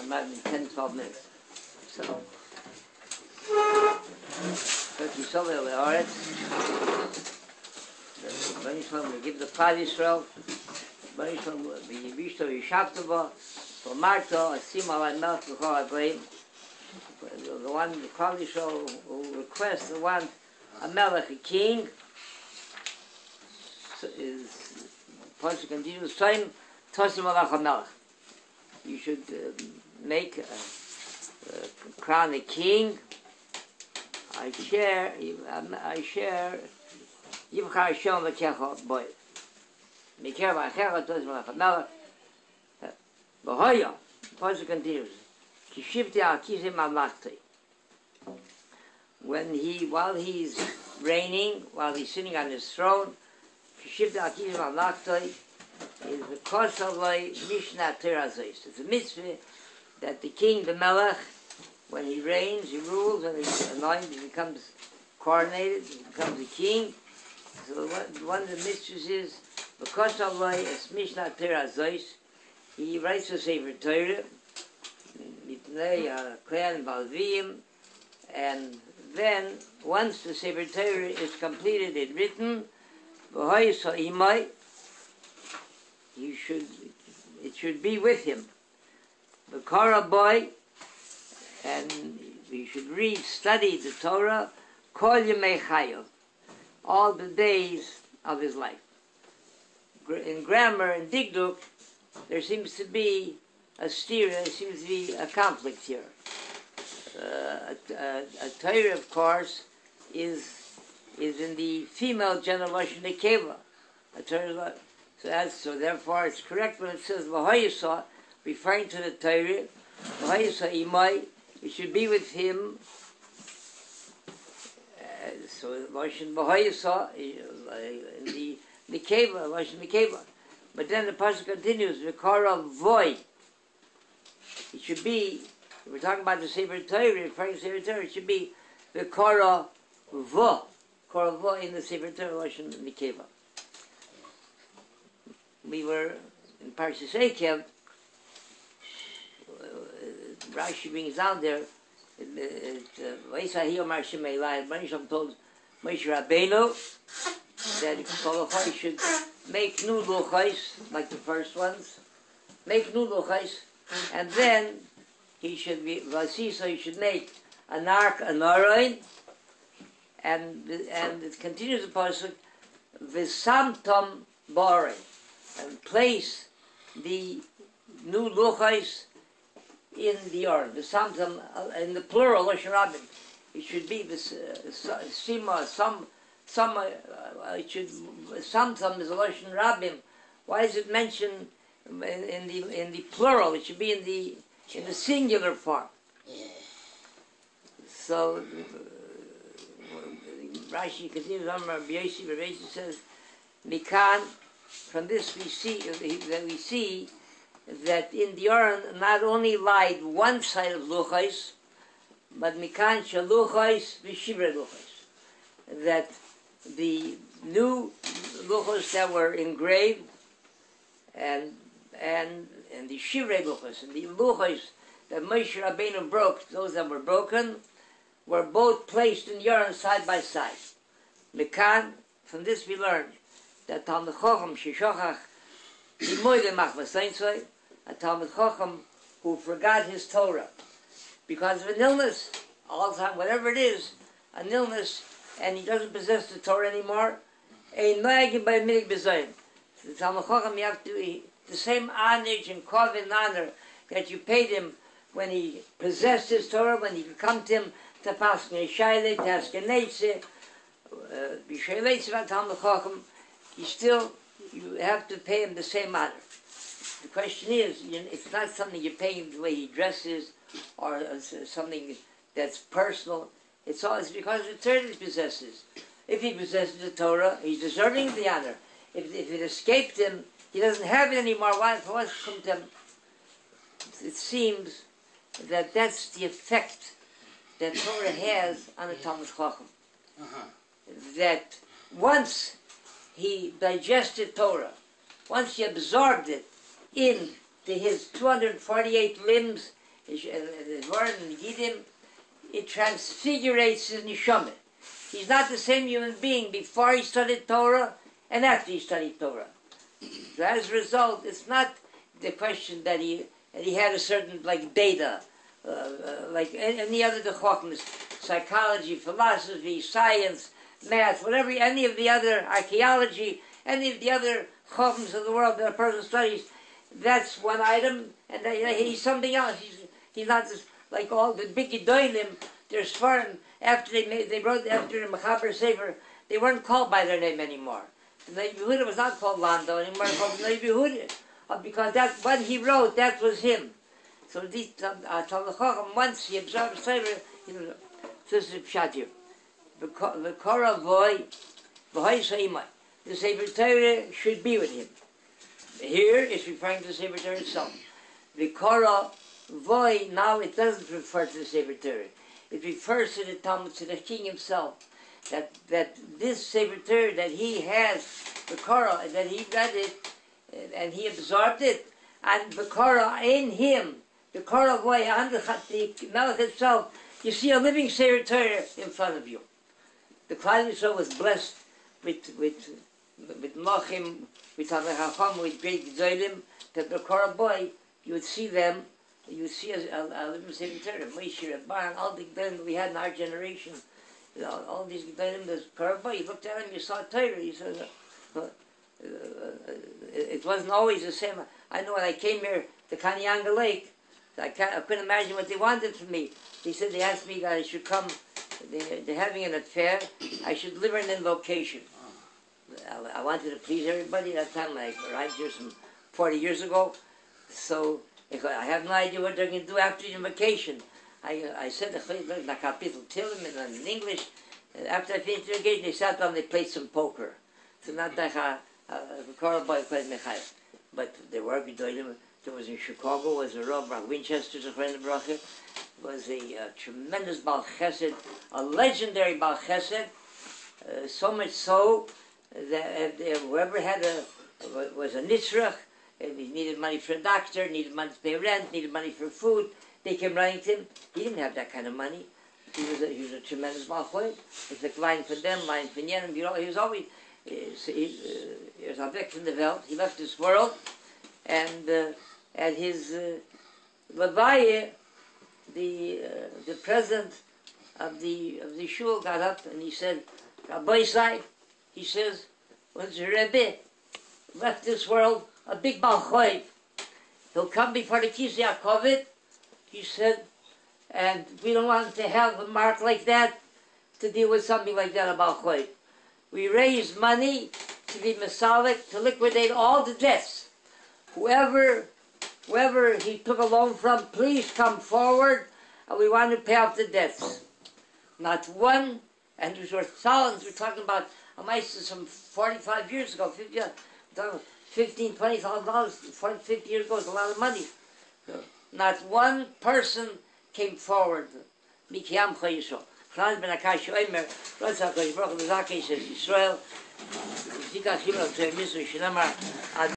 might be 10, 12 minutes. So, you saw the Haaretz. When you give the Klal Yisrael, when you Vishto Yishavtova, for Marto, Asim Alay Melch B'chol HaGoyim, the one, the Klal Yisrael who requests, the one, a Melech, a king, is Pasuk continues, Toim Tosim Alach HaMelech. You should make crown a king. I share Yivchar Hashem V'kecha Boy. Mikher V'achecha Tosim Alach HaMelech. V'hoya, Pasuk continues, Kishivti Al Kizim Mamlachtei. While he's reigning, while he's sitting on his throne, Kishivti Al Kizim Mamlachtei is the Kosaloi Mishnah Torah Zeis. It's a mitzvah that the king, the Melech, when he reigns, he rules, and he's anointed, he becomes coronated, he becomes a king. So one of the mitzvahs is, the Kosaloi is Mishnah Torah Zeis. He writes a Sefer Torah, Mitnei Klan Balvim, and then once the Sefer Torah is completed and written, it should be with him. The Korah boy, and he should study the Torah, Kol Yemei Chayav, all the days of his life. In grammar and Digduk, there seems to be a steer, there seems to be a conflict here. A Torah, of course, is in the female generation, the Keva. So therefore it's correct when it says V'hoyasa, referring to the Torah, V'hoyasa imai, it should be with him. So V'hoyasa, in the Keva, but then the Parshas continues, V'kara Voy. It should be, we're talking about the Sefer Torah, referring to Sefer Torah, it should be V'kara Vo. Kara Vo in the Sefer Torah, Lashon Mikeva. We were in Parshas Ekev, Rashi brings down there, V'yisah Omar Shemei Lai, Banisham told Moshe Rabbeinu that he should make new luchos, like the first ones, make new luchos, and then he should make an ark, an aroin, and it continues the pasuk, v'samtam b'aroin, and place the new luchos in the aroin. V'samtam in the plural, Lashon Rabbi. It should be this sima, it should samtam is a Lashon Rabbim. Why is it mentioned in the plural? It should be in the singular form. So Rashi continues on. Rabbi Yossi says, "Mikan." From this we see that in the Aron not only lied one side of luchos, but mikan shaluchos v'shivre luchos, that the new luchos that were engraved and the shivrei luchos and the luchos that Moshe Rabbeinu broke, those that were broken, were both placed in Yaron side by side. Mekan, from this we learn that Talmud Chacham sheshochach limoid machvasaintzoi, a Talmud Chacham who forgot his Torah because of an illness, Alzheimer's, whatever it is, an illness, and he doesn't possess the Torah anymore. Ein noagim by minig bezayin. The Talmud Chacham, you have to the same homage and kavod and honor that you paid him when he possessed his Torah, when you could come to him to paskin shayle, to ask a neitze, b'shayleitze about Talmud Chacham, you have to pay him the same honor. The question is, it's not something you pay him the way he dresses or something that's personal. It's because the Torah he possesses. If he possesses the Torah, he's deserving the honor. If it escaped him, he doesn't have it anymore. Why? For what's come to him? It seems that that's the effect that Torah has on the Talmud Chacham. That once he digested Torah, once he absorbed it into his 248 limbs the word in Gidim, it transfigurates his neshama. He's not the same human being before he studied Torah and after he studied Torah. So as a result, it's not the question that he had a certain like data, like any other the chokhmas, psychology, philosophy, science, math, whatever, any of the other archaeology, any of the other chokhmas of the world that a person studies. That's one item, and he's something else. He's not just like all the big gedolim. They're foreign. After they wrote after the Mechaber Sefer, they weren't called by their name anymore. The Levi Yehuda was not called Lando anymore. Called Levi Yehuda, because that what he wrote, that was him. So these Talmud once he observed Sefer, this is Pshat here. The Korah Voy, V'Hoy Saimai. The Sefer Torah should be with him. Here it's referring to the Sefer Torah itself. The Korah Voy, now it doesn't refer to the Sefer Torah. It refers to the Talmud, to the king himself. That this Sefer Torah that he has, the Korah, that he read it and he absorbed it, and the Korah in him, the Korah Voy, and the Melech itself, you see a living Sefer Torah in front of you. The Klal Yisrael was blessed with Mochim, with Chacham, with great Gedolim, that the Korah Boy, you would see them, you would see a living Sefer Torah, Moshe, Rabbi, all the Gedolim we had in our generation, you know, all these Gedolim, the Korah Boy, you looked at him, you saw Torah, you said, it wasn't always the same. I know when I came here to Kanyanga Lake, I couldn't imagine what they wanted from me. They said they asked me that I should come, they're having an affair, I should live in a location. I wanted to please everybody at that time. I arrived here some 40 years ago, so I have no idea what they're going to do after your vacation. I said the kapitel Tilim in English. After I finished the vacation, they sat down and they played some poker. So not like a Korah Boy played Mechayev. But there were Gedolim. There was in Chicago, was a Rabbi Winchester's a friend of Bracha, was a tremendous Baal Chesed, a legendary Baal Chesed, so much so that whoever was a nitzrach, he needed money for a doctor, needed money to pay rent, needed money for food, they came running to him. He didn't have that kind of money. He was a tremendous Baal Chesed. He took line for them, line for Yenim, he was always, he was a back from the Welt. He left this world, and at his Levaye, the president of the shul got up and he said, Rabbi Sai, he says, when the Rabbi left this world, a big Baal Choiv, he'll come before the Kisei HaKoved, he said, and we don't want to have a mark like that to deal with something like that, a Baal Choiv. We raised money to be Masalik, to liquidate all the debts. Whoever he took a loan from, please come forward, and we want to pay off the debts. Not one, and these were thousands. We're talking about a mice some 45 years ago, 15, $20,000, 40, 50 years ago is a lot of money. Not one person came forward. Mikiyam Chayisho. Franz ben Akash Oimer, Rosh HaKadosh Baruch Hu Zaka Yisrael, Zika Chimel Tzei Misu Shinamar,